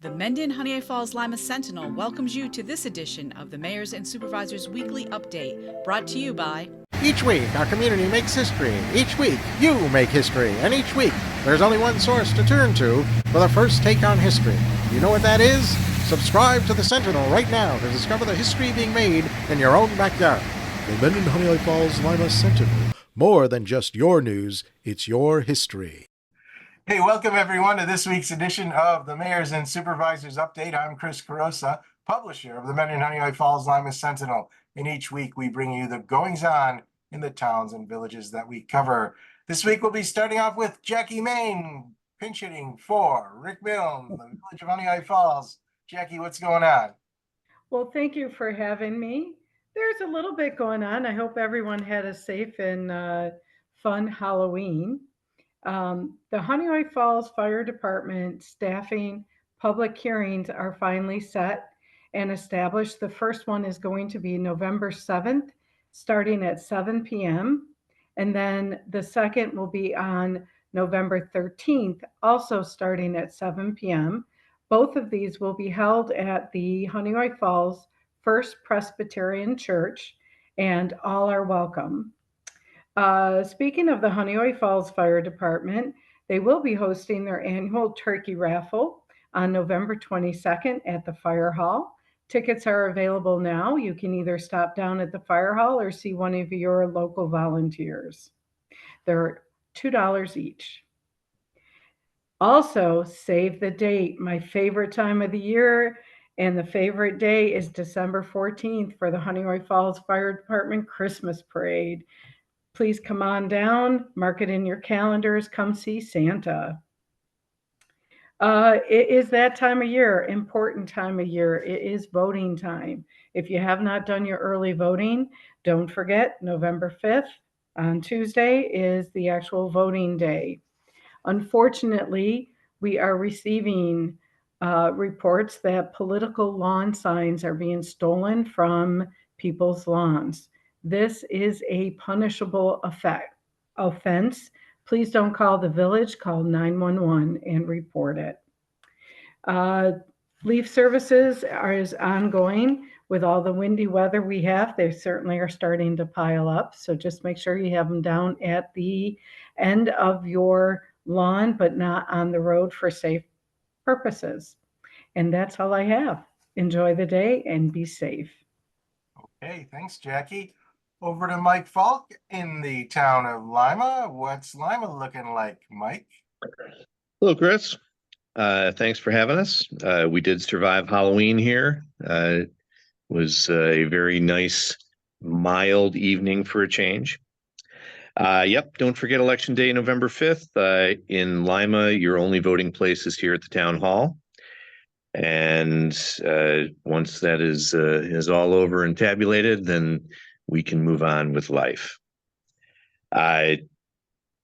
The Mendon-Honeoye Falls-Lima Sentinel welcomes you to this edition of the Mayors and Supervisors Weekly Update, brought to you by... Each week, our community makes history. Each week, you make history. And each week, there's only one source to turn to for the first take on history. You know what that is? Subscribe to the Sentinel right now to discover the history being made in your own backyard. The Mendon-Honeoye Falls-Lima Sentinel. More than just your news, it's your history. Hey, welcome everyone to this week's edition of the Mayors and Supervisors Update. I'm Chris Carosa, publisher of the Mendon-Honeoye Falls-Lima Sentinel. And each week we bring you the goings-on in the towns and villages that we cover. This week we'll be starting off with Jackie Main, pinch hitting for Rick Milne, the village of Honeoye Falls. Jackie, what's going on? Well, thank you for having me. There's a little bit going on. I hope everyone had a safe and fun Halloween. The Honeoye Falls Fire Department staffing public hearings are finally set and established. The first one is going to be November 7th, starting at 7 p.m. And then the second will be on November 13th, also starting at 7 p.m. Both of these will be held at the Honeoye Falls First Presbyterian Church, and all are welcome. Speaking of the Honeoye Falls Fire Department, they will be hosting their annual turkey raffle on November 22nd at the Fire Hall. Tickets are available now. You can either stop down at the Fire Hall or see one of your local volunteers. They're $2 each. Also, save the date. My favorite time of the year and the favorite day is December 14th for the Honeoye Falls Fire Department Christmas Parade. Please come on down, mark it in your calendars, come see Santa. It is that time of year, important time of year. It is voting time. If you have not done your early voting, don't forget November 5th on Tuesday is the actual voting day. Unfortunately, we are receiving reports that political lawn signs are being stolen from people's lawns. This is a punishable offense. Please don't call the village, call 911 and report it. Leaf services is ongoing. With all the windy weather we have, they certainly are starting to pile up. So just make sure you have them down at the end of your lawn, but not on the road for safe purposes. And that's all I have. Enjoy the day and be safe. Okay, thanks, Jackie. Over to Mike Falk in the town of Lima. What's Lima looking like, Mike? Hello, Chris. Thanks for having us. We did survive Halloween here. It was a very nice, mild evening for a change. Yep, don't forget Election Day, November 5th. In Lima, your only voting place is here at the town hall. And once that is all over and tabulated, then we can move on with life. The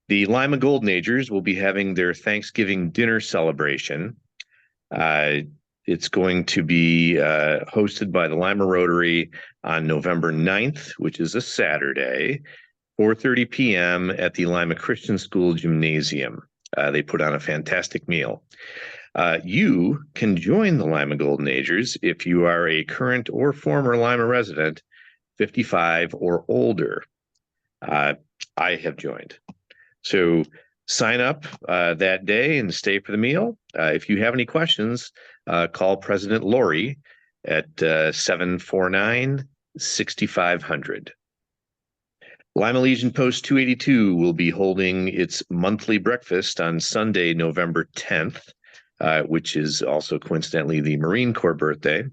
Lima Golden Agers will be having their Thanksgiving dinner celebration. It's going to be hosted by the Lima Rotary on November 9th, which is a Saturday, 4:30 p.m. at the Lima Christian School Gymnasium. They put on a fantastic meal. You can join the Lima Golden Agers if you are a current or former Lima resident, 55 or older. I have joined. So sign up that day and stay for the meal. If you have any questions, call President Lori at 749-6500. Lima Legion Post 282 will be holding its monthly breakfast on Sunday, November 10th, which is also coincidentally the Marine Corps birthday.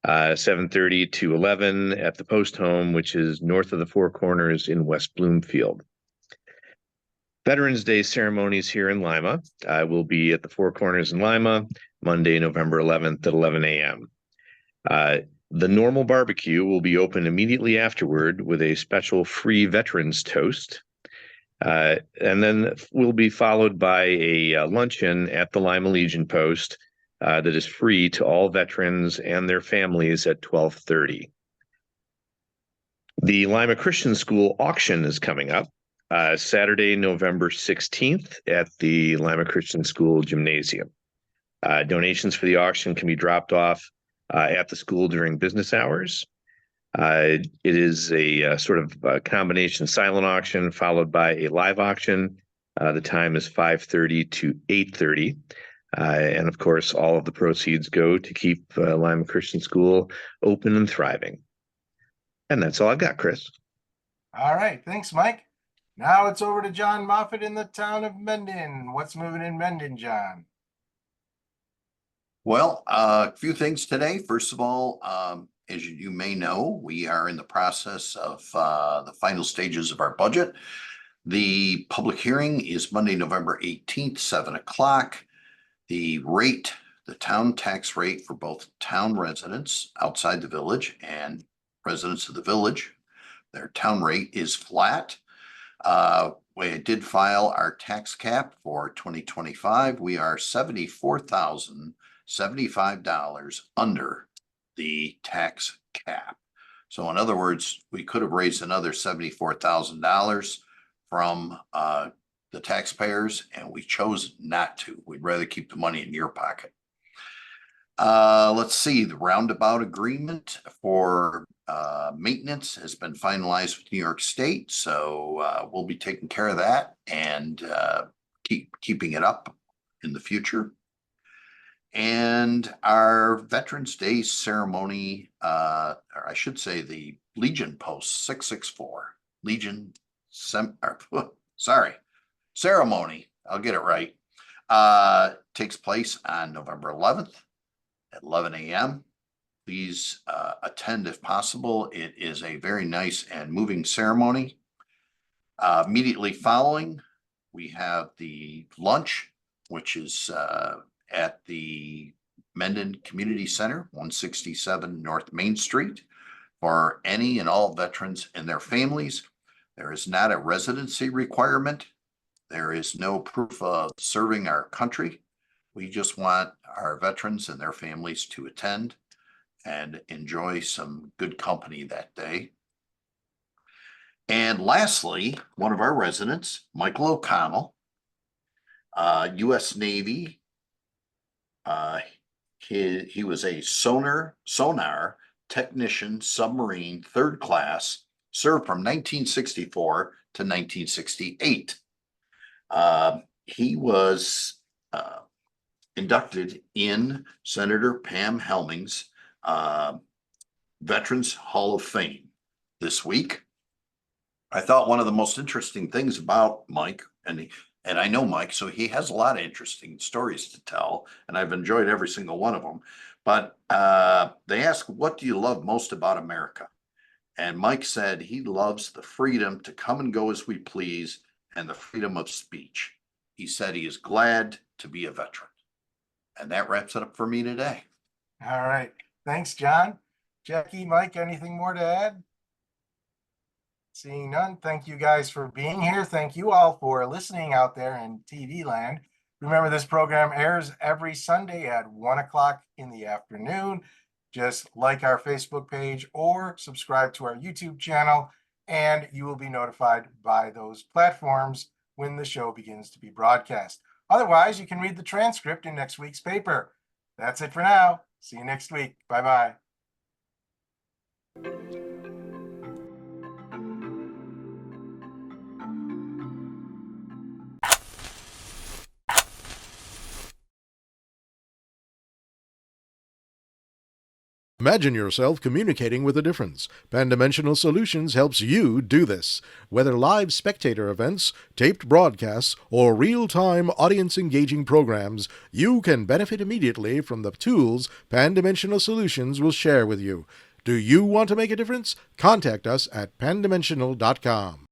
7:30 to 11 at the post home, which is north of the Four Corners in West Bloomfield. Veterans Day ceremonies here in Lima will be at the Four Corners in Lima, Monday, November 11th at 11 a.m. The normal barbecue will be open immediately afterward with a special free veterans toast. And then will be followed by a luncheon at the Lima Legion Post that is free to all veterans and their families at 12:30. The Lima Christian School auction is coming up Saturday, November 16th at the Lima Christian School Gymnasium. Donations for the auction can be dropped off at the school during business hours. It is a sort of combination silent auction followed by a live auction. The time is 5:30 to 8:30. And of course, all of the proceeds go to keep Lima Christian School open and thriving. And that's all I've got, Chris. All right, thanks, Mike. Now it's over to John Moffett in the town of Mendon. What's moving in Mendon, John? Well, a few things today. First of all, as you may know, we are in the process of the final stages of our budget. The public hearing is Monday, November 18th, 7 o'clock. The town tax rate for both town residents outside the village and residents of the village, their town rate is flat. We did file our tax cap for 2025. We are $74,075 under the tax cap. So in other words, we could have raised another $74,000 from the taxpayers, and we chose not to. We'd rather keep the money in your pocket. Let's see, the roundabout agreement for maintenance has been finalized with New York State, so we'll be taking care of that and keeping it up in the future. And our Veterans Day ceremony, or I should say the Legion Post 664, ceremony, I'll get it right, takes place on November 11th at 11 a.m. Please attend if possible. It is a very nice and moving ceremony. Immediately following, we have the lunch, which is at the Mendon Community Center, 167 North Main Street, for any and all veterans and their families. There is not a residency requirement. There is no proof of serving our country. We just want our veterans and their families to attend and enjoy some good company that day. And lastly, one of our residents, Michael O'Connell, U.S. Navy. He was a sonar technician, submarine, 3rd class, served from 1964 to 1968. He was inducted in Senator Pam Helming's Veterans Hall of Fame this week. I thought one of the most interesting things about Mike, and I know Mike, so he has a lot of interesting stories to tell, and I've enjoyed every single one of them. But they asked, what do you love most about America? And Mike said he loves the freedom to come and go as we please and the freedom of speech. He said he is glad to be a veteran. And that wraps it up for me today. All right. Thanks, John. Jackie, Mike, anything more to add? Seeing none, thank you guys for being here. Thank you all for listening out there in TV land. Remember, this program airs every Sunday at 1 o'clock in the afternoon. Just like our Facebook page or subscribe to our YouTube channel, and you will be notified by those platforms when the show begins to be broadcast. Otherwise, you can read the transcript in next week's paper. That's it for now. See you next week. Bye-bye. Imagine yourself communicating with a difference. Pan-Dimensional Solutions helps you do this. Whether live spectator events, taped broadcasts, or real-time audience-engaging programs, you can benefit immediately from the tools Pan-Dimensional Solutions will share with you. Do you want to make a difference? Contact us at pandimensional.com.